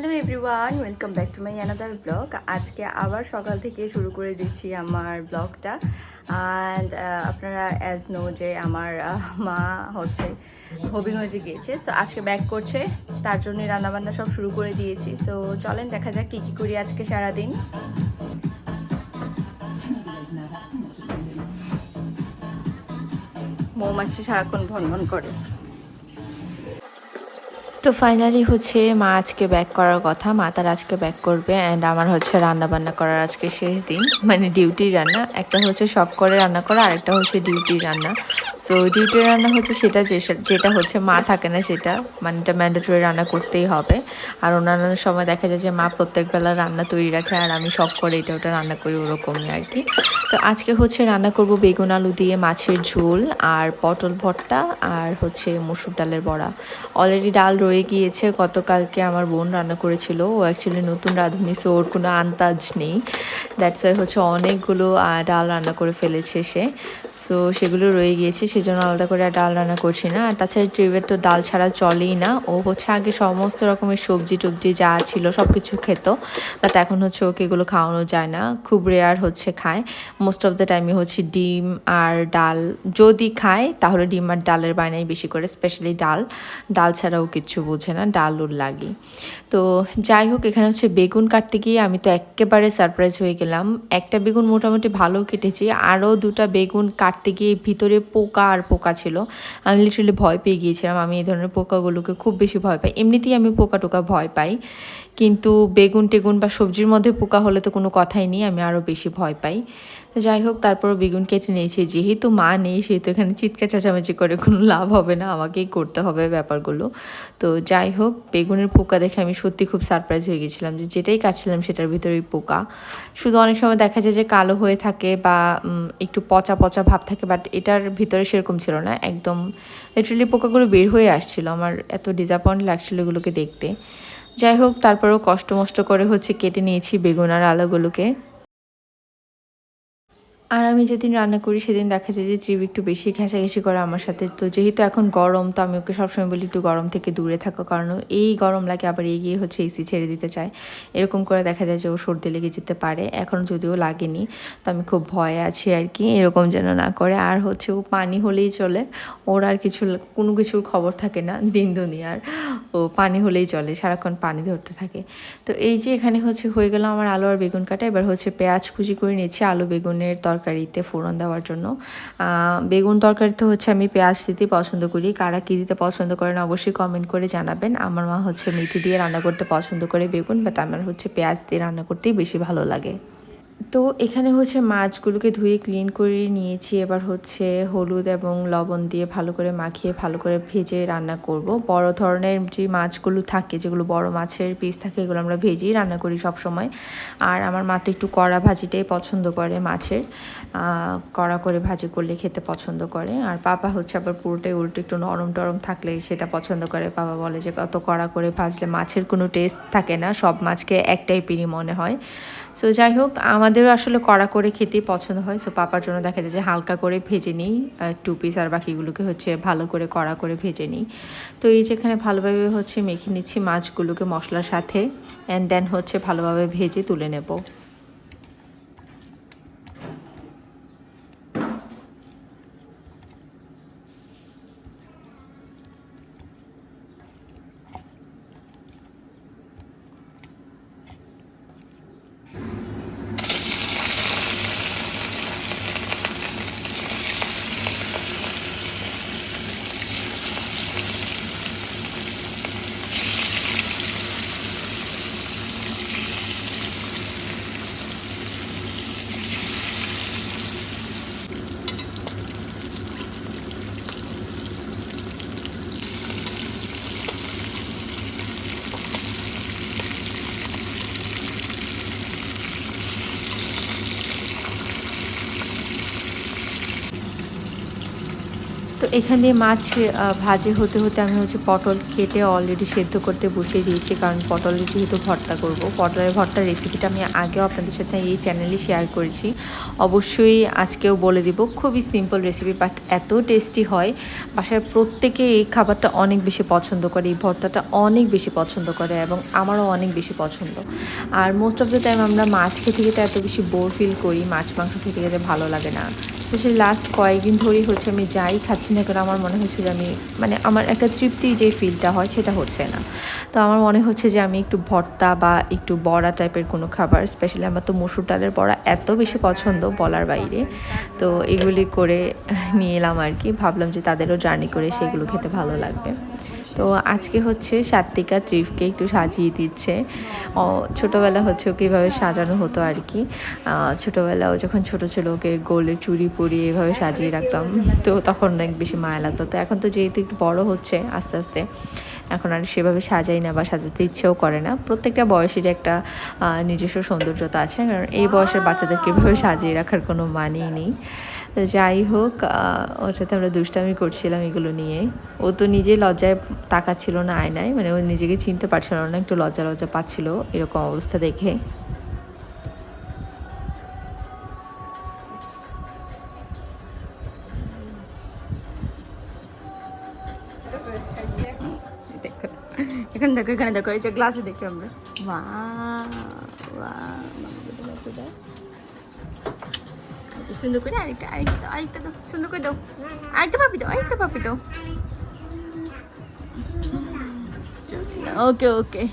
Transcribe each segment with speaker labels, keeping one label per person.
Speaker 1: Hello everyone, welcome back to my another blog. আজকে আবার সকাল থেকে শুরু করে দিচ্ছি আমার ব্লগটা। অ্যান্ড আপনারা অ্যাজ নো যে আমার মা হচ্ছে হবিগঞ্জে গিয়েছে, সো আজকে ব্যাক করছে, তার জন্যই রান্নাবান্না সব শুরু করে দিয়েছি। সো চলেন দেখা যাক কী কী করি আজকে সারাদিন। মৌমাছি সারাক্ষণ ভনভন করে। তো ফাইনালি হচ্ছে মা আজকে ব্যাক করার কথা, মা তার আজকে ব্যাক করবে। অ্যান্ড আমার হচ্ছে রান্না বান্না করার আজকে শেষ দিন, মানে ডিউটির রান্না। একটা হচ্ছে শখ করে রান্না করা, আর একটা হচ্ছে ডিউটির রান্না। সো ডিউটির রান্না হচ্ছে সেটা যেটা হচ্ছে মা থাকে না, সেটা মানে এটা ম্যান্ডেটরি রান্না করতেই হবে। আর অন্যান্য সময় দেখা যায় যে মা প্রত্যেক বেলা রান্না তৈরি রাখে, আর আমি শখ করে এটা ওটা রান্না করি, ওরকমই আর কি। তো আজকে হচ্ছে রান্না করব বেগুন আলু দিয়ে মাছের ঝোল, আর পটল ভর্তা, আর হচ্ছে মসুর ডালের বড়া। অলরেডি ডাল রয়ে গিয়েছে, গতকালকে আমার বোন রান্না করেছিল। ও অ্যাকচুয়ালি নতুন রাঁধুনি, সো ওর কোনো আন্দাজ নেই। দ্যাটস ওয়াই হচ্ছে অনেকগুলো ডাল রান্না করে ফেলেছে সে। সো সেগুলো রয়ে গিয়েছে, সেজন্য আলাদা করে ডাল রান্না করছি না। আর তাছাড়া ট্রিপের তো ডাল ছাড়া চলেই না। ও হচ্ছে আগে সমস্ত রকমের সবজি টবজি যা ছিল সব কিছু খেত, বাট এখন হচ্ছে ওকে এগুলো খাওয়ানো যায় না, খুব রেয়ার হচ্ছে খায়। মোস্ট অফ দ্য টাইমে হচ্ছে ডিম আর ডাল, যদি খায় তাহলে ডিম আর ডালের বায়নাই বেশি করে, স্পেশালি ডাল। ডাল ছাড়াও কিচ্ছু বোঝে না, ডাল ওর লাগে। তো যাই হোক, এখানে হচ্ছে বেগুন কাটতে গিয়ে আমি তো একেবারে সারপ্রাইজ হয়ে গেলাম। একটা বেগুন মোটামুটি ভালো কেটেছি, আরও দুটা বেগুন কাটতে গিয়ে ভিতরে পোকা আর পোকা ছিল। আমি লিটারালি ভয় পেয়ে গিয়েছিলাম। আমি এই ধরনের পোকাগুলোকে খুব বেশি ভয় পাই, এমনিতেই আমি পোকা টোকা ভয় পাই, কিন্তু বেগুন টেগুন বা সবজির মধ্যে পোকা হলে তো কোনো কথাই নেই, আমি আরও বেশি ভয় পাই। তো যাই হোক, তারপরও বেগুন কেটে নিয়েছি। যেহেতু মা নেই, সেহেতু এখানে চিৎকার চেঁচামেচি করে কোনো লাভ হবে না, আমাকেই করতে হবে ব্যাপারগুলো। তো যাই হোক, বেগুনের পোকা দেখে আমি সত্যি খুব সারপ্রাইজ হয়ে গেছিলাম যে যেটাই কাটছিলাম সেটার ভিতরেই পোকা। শুধু অনেক সময় দেখা যায় যে কালো হয়ে থাকে বা একটু পচা পচা ভাব থাকে, বাট এটার ভিতরে সেরকম ছিল না, একদম লিটারালি পোকাগুলো বের হয়ে আসছিল। আমার এত ডিসঅ্যাপয়েন্ট লাগছিল এগুলোকে দেখতে। যাই হোক, তারপরেও কষ্ট মষ্ট করে হচ্ছে কেটে নিয়েছি বেগুন আর আলুগুলোকে। আর আমি যেদিন রান্না করি সেদিন দেখা যায় যে ত্রিব একটু বেশি ঘেঁষাঘেঁষি করে আমার সাথে। তো যেহেতু এখন গরম, তো আমি ওকে সবসময় বলি একটু গরম থেকে দূরে থাকো, কারণ এই গরম লাগে আবার এগিয়ে হচ্ছে এসি ছেড়ে দিতে চায়। এরকম করে দেখা যায় যে ও সর্দি লেগে যেতে পারে, এখন যদিও লাগেনি। তো আমি খুব ভয়ে আছি আর কি, এরকম যেন না করে। আর হচ্ছে ও পানি হলেই চলে, ওর আর কোনো কিছুর খবর থাকে না দিন দুনিয়ার। ও পানি হলেই চলে, সারাক্ষণ পানি ধরতে থাকে। তো এই যে এখানে হচ্ছে হয়ে গেল আমার আলু আর বেগুন কাটা। এবার হচ্ছে পেঁয়াজ কুচি করে নিচ্ছি আলু বেগুনের তরকারিতে ফোড়ন দেওয়ার জন্য। বেগুন তরকারিতে হচ্ছে আমি পেঁয়াজ দিতে পছন্দ করি, কারা কী দিতে পছন্দ করেন অবশ্যই কমেন্ট করে জানাবেন। আমার মা হচ্ছে মেথি দিয়ে রান্না করতে পছন্দ করে বেগুন, বাট আমার হচ্ছে পেঁয়াজ দিয়ে রান্না করতেই বেশি ভালো লাগে। তো এখানে হচ্ছে মাছগুলোকে ধুয়ে ক্লিন করে নিয়েছি। এবার হচ্ছে হলুদ এবং লবণ দিয়ে ভালো করে মাখিয়ে ভালো করে ভেজে রান্না করব। বড় ধরনের যে মাছগুলো থাকে, যেগুলো বড় মাছের পিস থাকে, এগুলো আমরা ভেজেই রান্না করি সব সময়। আর আমার মা তো একটু কড়া ভাজিটাই পছন্দ করে, মাছের কড়া করে ভাজি করলে খেতে পছন্দ করে। আর পাপা হচ্ছে আবার পুরোটাই উল্টো, একটু নরম টরম থাকলে সেটা পছন্দ করে। পাপা বলে যে অত কড়া করে ভাজলে মাছের কোনো টেস্ট থাকে না, সব মাছকে এক টাইপেরই মনে হয়। সো যাই হোক, আমাদেরও আসলে কড়া করে খেতেই পছন্দ হয়। সো পাপার জন্য দেখা যায় যে হালকা করে ভেজে নিই 2 পিস, আর বাকিগুলোকে হচ্ছে ভালো করে কড়া করে ভেজে নিই। তো এই যেখানে ভালোভাবে হচ্ছে মেখে নিচ্ছি মাছগুলোকে মশলার সাথে, অ্যান্ড দেন হচ্ছে ভালোভাবে ভেজে তুলে নেব। এখানে মাছ ভাজি হতে হতে আমি হচ্ছে পটল কেটে অলরেডি সেদ্ধ করতে বসিয়ে দিয়েছি, কারণ পটলের যেহেতু ভর্তা করব। পটলের ভর্তার রেসিপিটা আমি আগেও আপনাদের সাথে এই চ্যানেলে শেয়ার করেছি, অবশ্যই আজকেও বলে দিব। খুবই সিম্পল রেসিপি, বাট এত টেস্টি হয়। বাসার প্রত্যেকে এই খাবারটা অনেক বেশি পছন্দ করে, এই ভর্তাটা অনেক বেশি পছন্দ করে এবং আমারও অনেক বেশি পছন্দ। আর মোস্ট অফ দ্য টাইম আমরা মাছ খেতে খেতে এত বেশি বোর ফিল করি, মাছ মাংস খেতে খেতে ভালো লাগে না। স্পেশালি লাস্ট কয়েকদিন ধরেই হচ্ছে আমি যাই খাচ্ছি না কেন আমার মনে হচ্ছে যে আমি মানে আমার একটা তৃপ্তি যে ফিলটা হয় সেটা হচ্ছে না। তো আমার মনে হচ্ছে যে আমি একটু ভর্তা বা একটু বড়া টাইপের কোনো খাবার, স্পেশালি আমার তো মসুর ডালের বড়া এত বেশি পছন্দ বলার বাইরে, তো এগুলি করে নিয়ে এলাম আর কি। ভাবলাম যে তাদেরও জার্নি করে সেগুলো খেতে ভালো লাগবে। তো আজকে হচ্ছে সাত্বিকা ট্রিপকে একটু সাজিয়ে দিচ্ছে। ছোটোবেলা হচ্ছে ওকে এভাবে সাজানো হতো আর কি। ছোটোবেলাও যখন ছোটো ছিল ওকে গোল্ডের চুড়ি পরিয়ে এভাবে সাজিয়ে রাখতাম, তো তখন অনেক বেশি মায়া লাগতো। তো এখন তো যেহেতু একটু বড় হচ্ছে আস্তে আস্তে, এখন আর সেভাবে সাজাই না বা সাজাতে ইচ্ছেও করে না। প্রত্যেকটা বয়সেরই একটা নিজস্ব সৌন্দর্যতা আছে, কারণ এই বয়সের বাচ্চাদেরকে এভাবে সাজিয়ে রাখার কোনো মানেই নেই। তো যাই হোক, ওর সাথে আমরা দুষ্টামি করছিলাম এগুলো নিয়ে। ও তো নিজে লজ্জায় তাকাচ্ছিল না আয়নায়, মানে ও নিজেকে চিনতে পারছিল না, একটু লজ্জা লজ্জা পাচ্ছিল এরকম অবস্থা দেখে। এখানে দেখো, এখানে দেখো, এই যে গ্লাসে দেখি আমরা। সুন্দর করে আরেকটা আরেকটা আরেকটা দাও, সুন্দর করে দাও, আরেকটা পাপি দাও, আরেকটা পাপি দাও। ওকে ওকে।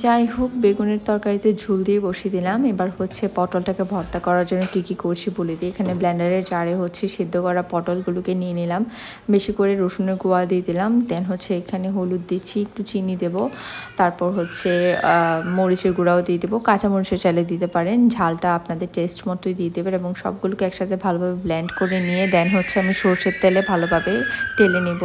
Speaker 1: যাই হোক, বেগুনের তরকারিতে ঝোল দিয়ে বসিয়ে দিলাম। এবার হচ্ছে পটলটাকে ভর্তা করার জন্য কী কী করছি বলে দিই। এখানে ব্লেন্ডারের জারে হচ্ছে সিদ্ধ করা পটলগুলোকে নিয়ে নিলাম, বেশি করে রসুনের গুঁড়া দিয়ে দিলাম। দেন হচ্ছে এখানে হলুদ দিচ্ছি, একটু চিনি দেব, তারপর হচ্ছে মরিচের গুঁড়াও দিয়ে দেবো, কাঁচামরিচের চাইলে দিতে পারেন, ঝালটা আপনাদের টেস্ট মতোই দিয়ে দেবেন এবং সবগুলোকে একসাথে ভালোভাবে ব্লেন্ড করে নিয়ে দেন হচ্ছে আমি সরষের তেলে ভালোভাবে টেলে নেব।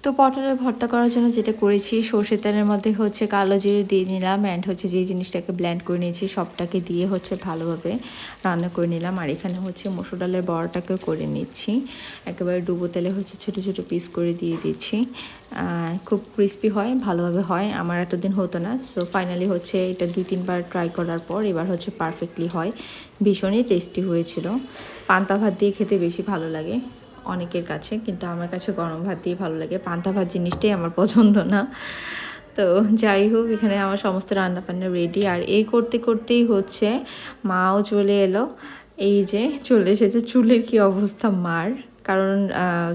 Speaker 1: তো পটলের ভর্তা করার জন্য যেটা করেছি, সর্ষের তেলের মধ্যে হচ্ছে কালো জিরে দিয়ে নিলাম অ্যান্ড হচ্ছে যে জিনিসটাকে ব্লেন্ড করে নিয়েছি সবটাকে দিয়ে হচ্ছে ভালোভাবে রান্না করে নিলাম। আর এখানে হচ্ছে মসুর ডালের বড়াটাকেও করে নিচ্ছি, একেবারে ডুবো তেলে হচ্ছে ছোটো ছোটো পিস করে দিয়ে দিচ্ছি। খুব ক্রিস্পি হয়, ভালোভাবে হয়, আমার এতদিন হতো না। সো ফাইনালি হচ্ছে এটা 2-3বার ট্রাই করার পর এবার হচ্ছে পারফেক্টলি হয়, ভীষণই টেস্টি হয়েছিল। পান্তা ভাত দিয়ে খেতে বেশি ভালো লাগে অনেকের কাছে, কিন্তু আমার কাছে গরম ভাত দিয়ে ভালো লাগে, পান্তা ভাত জিনিসটাই আমার পছন্দ না। তো যাই হোক, এখানে আমার সমস্ত রান্নাবান্না রেডি। আর এই করতে করতেই হচ্ছে মাও চলে এলো। এই যে চলে এসেছে। চুলের কি অবস্থা মার, কারণ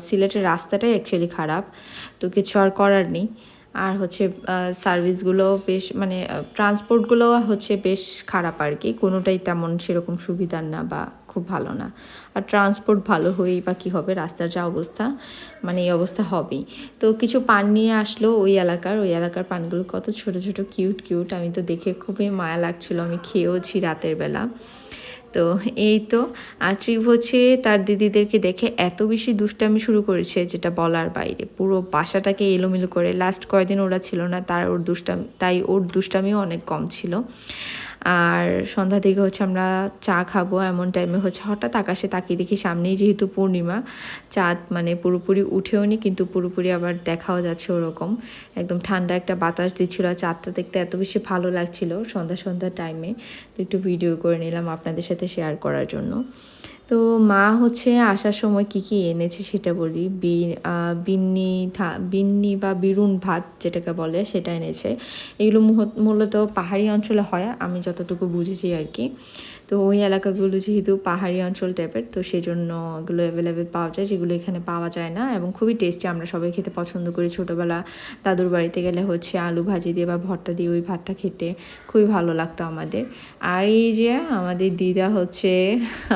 Speaker 1: সিলেটের রাস্তাটাই অ্যাকচুয়ালি খারাপ, তো কিছু আর করার নেই। আর হচ্ছে সার্ভিসগুলো বেশ, মানে ট্রান্সপোর্টগুলো হচ্ছে বেশ খারাপ আর কি, কোনোটাই তেমন সেরকম সুবিধার না বা খুব ভালো না। আর ট্রান্সপোর্ট ভালো হয়েই বা কী হবে, রাস্তার যা অবস্থা, মানে এই অবস্থা হবেই। তো কিছু পান নিয়ে আসলো ওই এলাকার পানগুলো কত ছোট ছোট কিউট কিউট, আমি তো দেখে খুবই মায়া লাগছিল, আমি খেয়েওছি রাতের বেলা। তো এই তো। আর ট্রিপ হচ্ছে তার দিদিদেরকে দেখে এত বেশি দুষ্টামি শুরু করেছে যেটা বলার বাইরে, পুরো বাসাটাকে এলোমেলো করে। লাস্ট কয়েকদিন ওরা ছিল না, তাই ওর দুষ্টামিও অনেক কম ছিল। আর সন্ধ্যা থেকে হচ্ছে আমরা চা খাবো, এমন টাইমে হচ্ছে হঠাৎ আকাশে তাকিয়ে দেখি সামনেই যেহেতু পূর্ণিমা, চাঁদ মানে পুরোপুরি উঠেও নি কিন্তু পুরোপুরি আবার দেখাও যাচ্ছে ওরকম। একদম ঠান্ডা একটা বাতাস দিচ্ছিল, আর চাঁদটা দেখতে এত বেশি ভালো লাগছিল সন্ধ্যা টাইমে। তো একটু ভিডিও করে নিলাম আপনাদের সাথে শেয়ার করার জন্য। তো মা হচ্ছে আসার সময় কি কি এনেছে সেটা বলি। বিন্নি বা বিরুন ভাত যেটাকে বলে সেটা এনেছে। এগুলো মূলত পাহাড়ি অঞ্চলে হয়, আমি যতটুকু বুঝেছি আর কি। তো ওই এলাকাগুলো যেহেতু পাহাড়ি অঞ্চল টাইপের, তো সেই জন্য এগুলো অ্যাভেলেবেল পাওয়া যায়, যেগুলো এখানে পাওয়া যায় না। এবং খুবই টেস্টি, আমরা সবাই খেতে পছন্দ করি। ছোটোবেলা দাদুর বাড়িতে গেলে হচ্ছে আলু ভাজি দিয়ে বা ভর্তা দিয়ে ওই ভাতটা খেতে খুবই ভালো লাগতো আমাদের। আর এই যে আমাদের দিদা হচ্ছে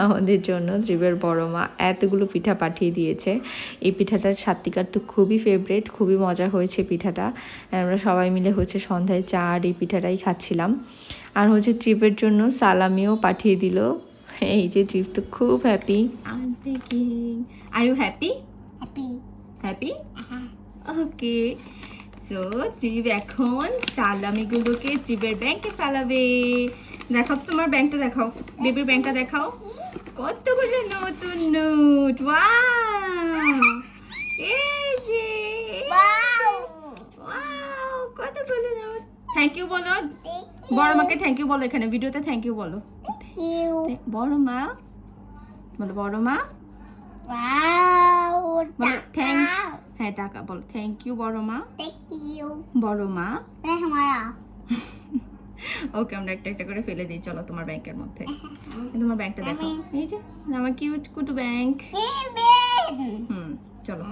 Speaker 1: আমাদের জন্য, ত্রিবের বড় মা, এতগুলো পিঠা পাঠিয়ে দিয়েছে। এই পিঠাটার সাত্বিকার তো খুবই ফেভারিট, খুবই মজা হয়েছে পিঠাটা। আমরা সবাই মিলে হচ্ছে সন্ধ্যায় চা আর এই পিঠাটাই খাচ্ছিলাম। আর হচ্ছে ট্রিপের জন্য সালামিও পাঠিয়ে দিল। এই যে ট্রিপ তো খুব happy. Are you happy? Happy? Okay. So trip এখন সালামিগুলোকে ট্রিপের ব্যাংকে ফেলাবে। দেখাও তোমার ব্যাংকটা, দেখাও বেবির ব্যাংকটা দেখাও, কতগুলো নতুন নোট। ওয়াও, এই যে ওয়াও, কতগুলো নোট। থ্যাংক ইউ বলো, বড় মাকে থ্যাংক ইউ বলো, এখানে ভিডিওতে থ্যাংক ইউ বলো। বড় মা বলো, বড় মা বলো থ্যাংক, হ্যাঁ টাকা বলো, থ্যাংক ইউ বড় মা। বড় মা ওকে, আমরা একটা একটা করে ফেলে দিই। চলো তোমার ব্যাংকের মধ্যে, তোমার ব্যাংকটা দেখো। এই যে আমার কিউট কুটু ব্যাংক। চলো।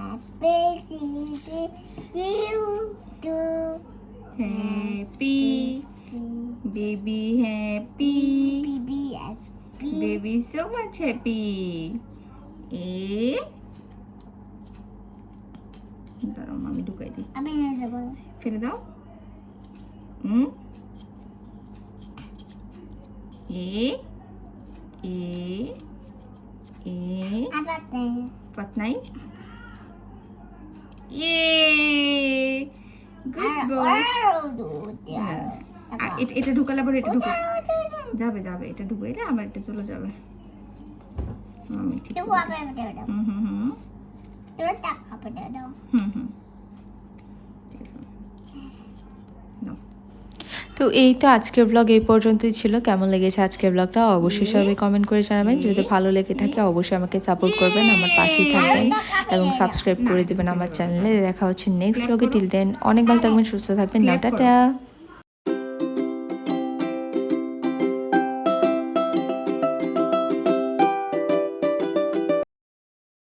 Speaker 1: Happy baby, happy baby, so much happy. দাঁড়াও আমি ঢুকাই দিই, ফেলে দাও। পাতনাই। Good boy. এটা ঢুকালে আবার এটা ঢুকে যাবে, এটা ঢুকে এলে আবার এটা চলে যাবে। আমি ঠিক তো এই তো আজকের ব্লগ এই পর্যন্তই ছিল। কেমন লেগেছে আজকের ব্লগটা অবশ্যই সবাই কমেন্ট করে জানাবেন। যদি ভালো লেগে থাকে অবশ্যই আমাকে সাপোর্ট করবেন, আমার পাশেই থাকবেন এবং সাবস্ক্রাইব করে দেবেন আমার চ্যানেলে। দেখা হচ্ছে নেক্সট ব্লগে। টিল দেন অনেক ভালো থাকবেন, সুস্থ থাকবেন। টাটা।